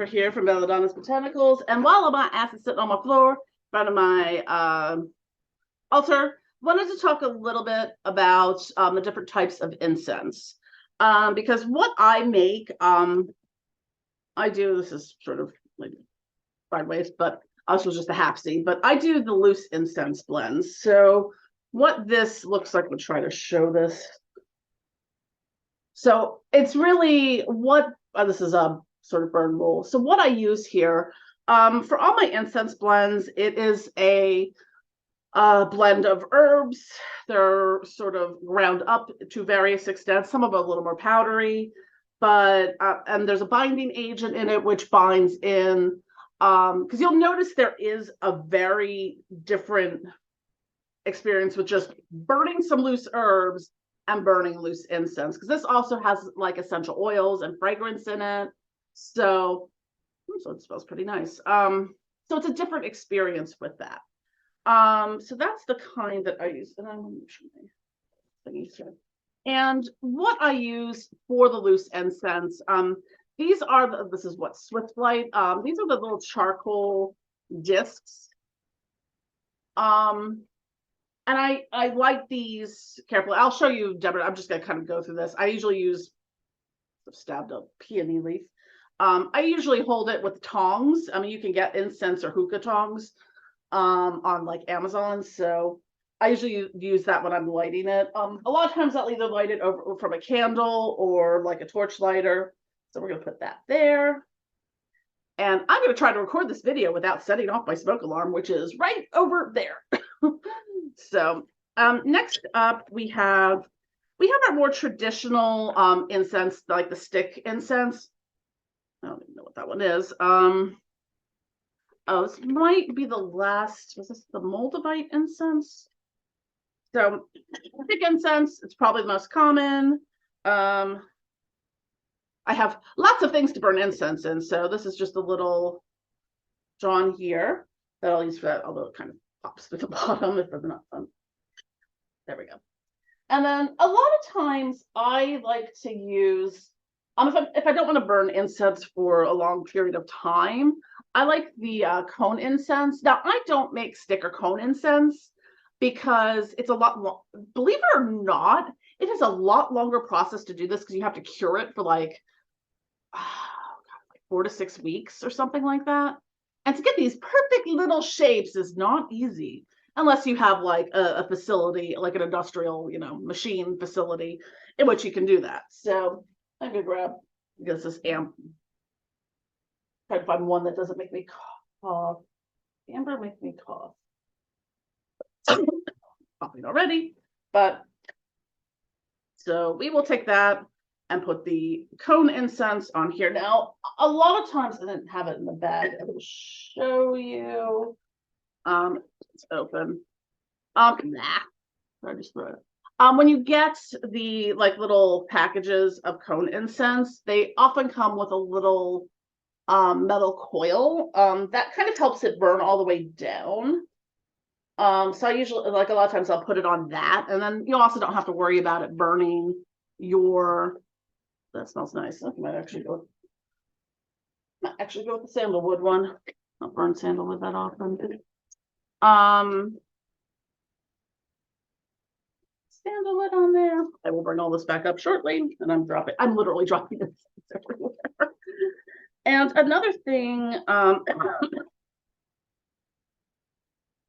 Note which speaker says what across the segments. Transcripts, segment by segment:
Speaker 1: Jennifer here from Belladonna's Botanicals, and while I'm on acid sitting on my floor in front of my altar, wanted to talk a little bit about the different types of incense. Because what I make, I do, this is sort of like sideways, but also just a half-seed, but I do the loose incense blends. So what this looks like, we'll try to show this. So it's really what, this is a sort of burn roll. So what I use here, for all my incense blends, it is a blend of herbs. They're sort of ground up to various extents. Some of them are a little more powdery, but and there's a binding agent in it which binds in, because you'll notice there is a very different experience with just burning some loose herbs and burning loose incense, because this also has like essential oils and fragrance in it. So it smells pretty nice. So it's a different experience with that. So that's the kind that I use. And I'm going to show my thingies here. And what I use for the loose incense, these are this is what Swift Light. These are the little charcoal discs. And I light these carefully. I'll show you, Deborah. I'm just gonna kind of go through this. I usually use stabbed up peony leaf. I usually hold it with tongs. I mean, you can get incense or hookah tongs on like Amazon. So I usually use that when I'm lighting it. A lot of times I'll either light it over from a candle or like a torch lighter. So we're gonna put that there. And I'm gonna try to record this video without setting off my smoke alarm, which is right over there. So next up we have our more traditional incense, like the stick incense. I don't even know what that one is. Oh, this might be the last. Was this the Moldavite incense? So stick incense, it's probably the most common. I have lots of things to burn incense in, so this is just a little drawn here that I'll use for that, although it kind of pops to the bottom if it's not fun. There we go. And then a lot of times I like to use, if I don't want to burn incense for a long period of time, I like the cone incense. Now, I don't make stick or cone incense because it's a lot, believe it or not, it is a lot longer process to do this because you have to cure it for like 4 to 6 weeks or something like that. And to get these perfect little shapes is not easy unless you have like a facility, like an industrial, machine facility in which you can do that. So I'm gonna grab, I guess, this amp. Try to find one that doesn't make me cough. Amber makes me cough. Coughing already, but so we will take that and put the cone incense on here. Now, a lot of times I didn't have it in the bag. I will show you. It's open. I just threw it. When you get the like little packages of cone incense, they often come with a little metal coil that kind of helps it burn all the way down. So I usually, like, a lot of times I'll put it on that, and then you also don't have to worry about it burning your. That smells nice. I might actually go with the sandalwood one. I don't burn sandalwood that often. Sandalwood on there. I will bring all this back up shortly, and I'm literally dropping this everywhere. And another thing,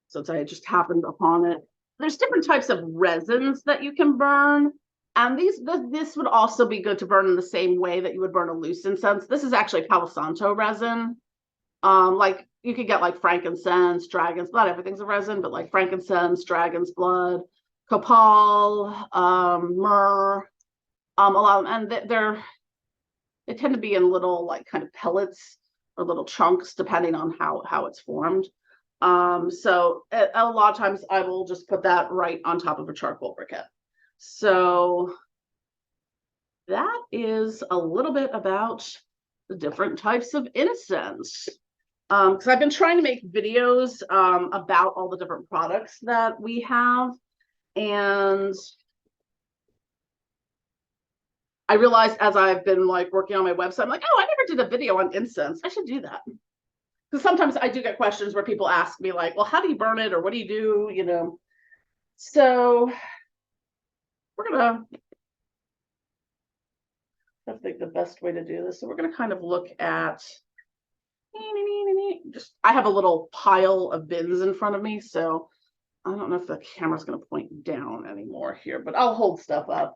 Speaker 1: since I just happened upon it, there's different types of resins that you can burn. And this would also be good to burn in the same way that you would burn a loose incense. This is actually Palo Santo resin. Like you could get like frankincense, dragon's blood, everything's a resin, but like frankincense, dragon's blood, copal, myrrh, a lot of them, and they tend to be in little like kind of pellets or little chunks depending on how it's formed. So a lot of times I will just put that right on top of a charcoal briquette. So that is a little bit about the different types of incense. Because I've been trying to make videos about all the different products that we have. And I realized as I've been like working on my website, I'm like, oh, I never did a video on incense. I should do that. Because sometimes I do get questions where people ask me like, well, how do you burn it? Or what do you do? You know? So we're gonna, I think the best way to do this. So we're gonna kind of look at, just, I have a little pile of bins in front of me. So I don't know if the camera's gonna point down anymore here, but I'll hold stuff up.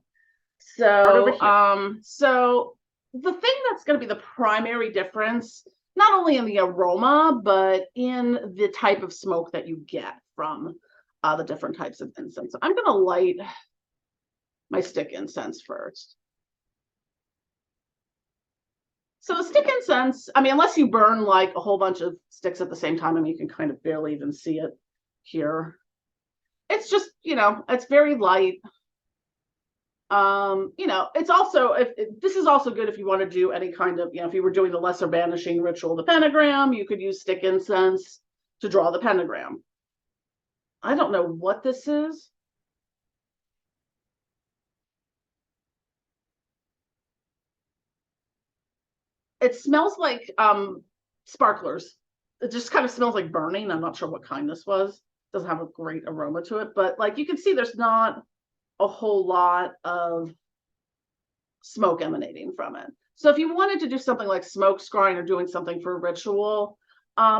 Speaker 1: So, so the thing that's going to be the primary difference, not only in the aroma, but in the type of smoke that you get from the different types of incense. So I'm going to light my stick incense first. So the stick incense, I mean, unless you burn like a whole bunch of sticks at the same time, I mean, you can kind of barely even see it here. It's just, you know, it's very light. You know, it's also, this is also good if you want to do any kind of, you know, if you were doing the lesser banishing ritual, the pentagram, you could use stick incense to draw the pentagram. I don't know what this is. It smells like sparklers. It just kind of smells like burning. I'm not sure what kind this was. Doesn't have a great aroma to it, but like you can see there's not a whole lot of smoke emanating from it. So if you wanted to do something like smoke scrying or doing something for a ritual,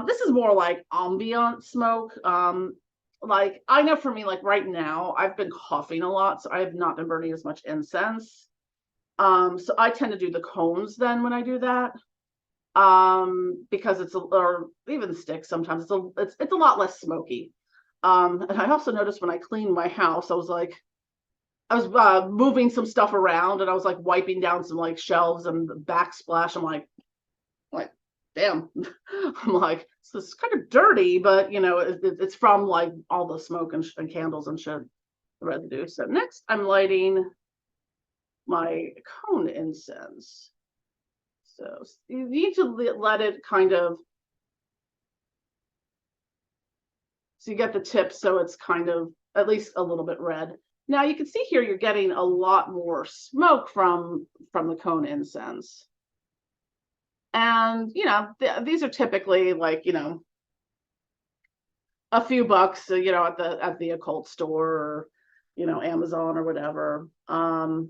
Speaker 1: this is more like ambient smoke. Like I know for me, like right now, I've been coughing a lot, so I have not been burning as much incense. So I tend to do the cones then when I do that. Because it's or even sticks sometimes it's a lot less smoky. And I also noticed when I cleaned my house, I was moving some stuff around and I was like wiping down some like shelves and backsplash. I'm like, damn. I'm like, so this is kind of dirty, but you know, it's from like all the smoke and candles and shit, the residue. So next I'm lighting my cone incense. So you need to let it kind of, so you get the tip so it's kind of at least a little bit red. Now you can see here you're getting a lot more smoke from the cone incense. And, you know, these are typically like, you know, a few bucks, you know, at the occult store or, you know, Amazon or whatever. I've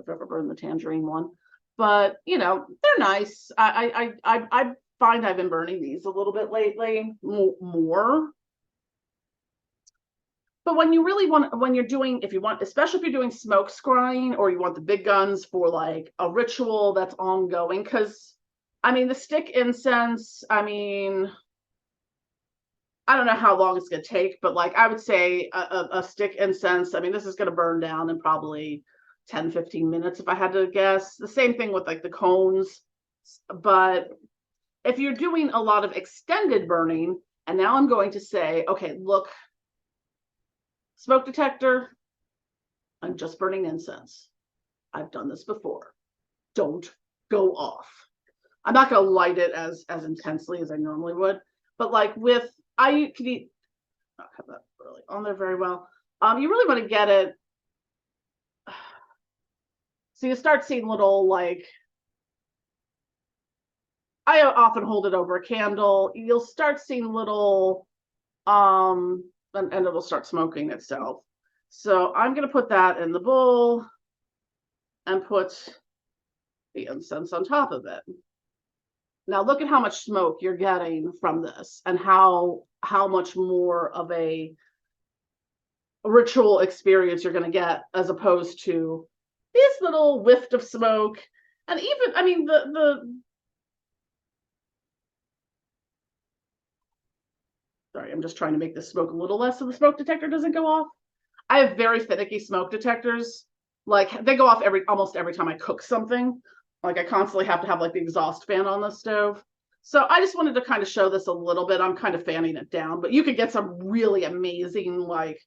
Speaker 1: ever burned the tangerine one. But, you know, they're nice. I find I've been burning these a little bit lately more. But when you really want, when you're doing, if you want, especially if you're doing smoke scrying or you want the big guns for like a ritual that's ongoing, because I mean, the stick incense, I mean, I don't know how long it's going to take, but like I would say a stick incense, I mean, this is going to burn down in probably 10-15 minutes if I had to guess. The same thing with like the cones. But if you're doing a lot of extended burning, and now I'm going to say, okay, look, smoke detector, I'm just burning incense. I've done this before. Don't go off. I'm not going to light it as intensely as I normally would, but like with, I could not have that really on there very well. You really want to get it. So you start seeing little like, I often hold it over a candle. You'll start seeing little, and it'll start smoking itself. So I'm going to put that in the bowl and put the incense on top of it. Now look at how much smoke you're getting from this and how much more of a ritual experience you're going to get as opposed to this little whiff of smoke. And even, I mean, sorry, I'm just trying to make this smoke a little less so the smoke detector doesn't go off. I have very finicky smoke detectors. Like they go off almost every time I cook something. Like I constantly have to have like the exhaust fan on the stove. So I just wanted to kind of show this a little bit. I'm kind of fanning it down, but you could get some really amazing, like,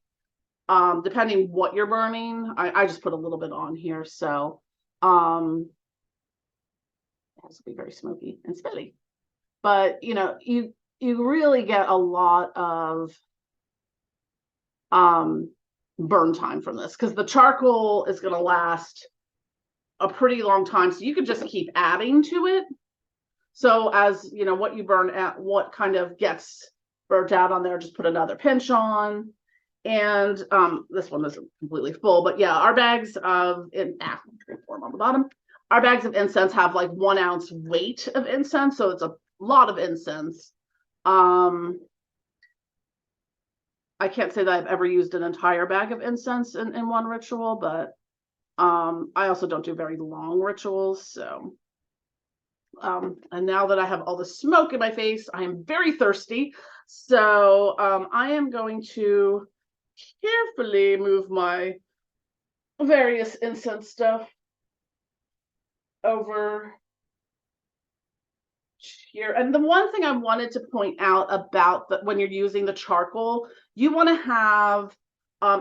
Speaker 1: depending what you're burning. I just put a little bit on here. So it has to be very smoky and spilly. But you know, you really get a lot of burn time from this because the charcoal is going to last a pretty long time. So you could just keep adding to it. So as you know, what you burn at, what kind of gets burnt out on there, just put another pinch on. And this one isn't completely full, but yeah, our bags of on the bottom. Our bags of incense have like 1 ounce weight of incense, so it's a lot of incense. I can't say that I've ever used an entire bag of incense in one ritual, but I also don't do very long rituals. So, and now that I have all the smoke in my face, I am very thirsty. So I am going to carefully move my various incense stuff over here. And the one thing I wanted to point out about that when you're using the charcoal, you want to have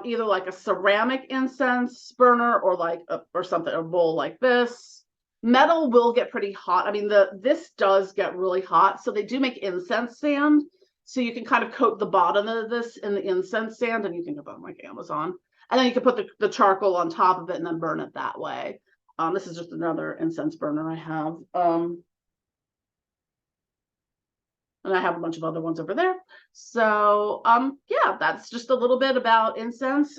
Speaker 1: either like a ceramic incense burner or like or something, a bowl like this. Metal will get pretty hot. I mean, this does get really hot, so they do make incense sand. So you can kind of coat the bottom of this in the incense sand, and you can get that on like Amazon. And then you can put the charcoal on top of it and then burn it that way. This is just another incense burner I have. And I have a bunch of other ones over there. So yeah, that's just a little bit about incense.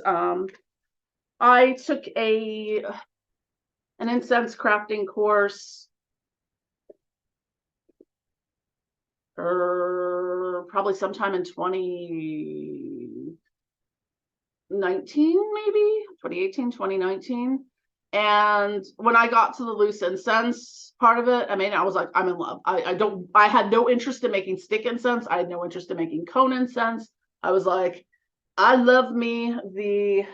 Speaker 1: I took an incense crafting course probably sometime in 2019, maybe 2018, 2019. And when I got to the loose incense part of it, I mean, I was like, I'm in love. I had no interest in making stick incense. I had no interest in making cone incense. I was like, I love me the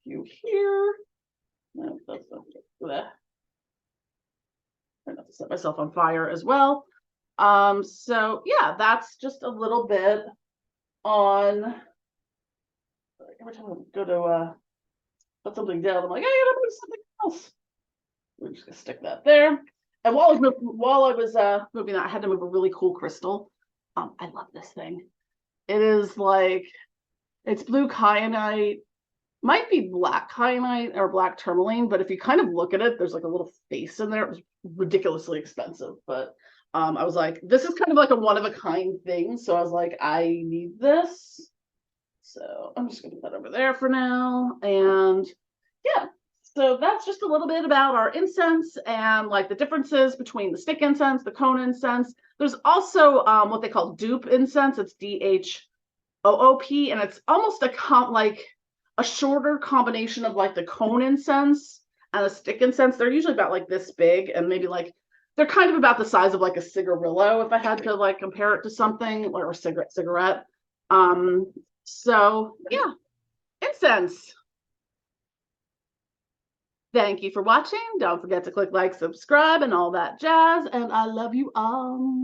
Speaker 1: you here. No, that's not that. Try not to set myself on fire as well. So yeah, that's just a little bit on. Every time I go to put something down, I'm like, I gotta move something else. We're just gonna stick that there. And while I was moving that, I had to move a really cool crystal. I love this thing. It is like, it's blue kyanite, might be black kyanite or black tourmaline, but if you kind of look at it, there's like a little face in there. It was ridiculously expensive, but I was like, this is kind of like a one-of-a-kind thing. So I was like, I need this. So I'm just gonna put that over there for now. And yeah, so that's just a little bit about our incense and like the differences between the stick incense, the cone incense. There's also what they call dupe incense. It's DHOOP, and it's almost like a shorter combination of like the cone incense and the stick incense. They're usually about like this big, and maybe like they're kind of about the size of like a cigarillo, if I had to like compare it to something, or a cigarette. So yeah, incense. Thank you for watching. Don't forget to click like, subscribe, and all that jazz. And I love you all.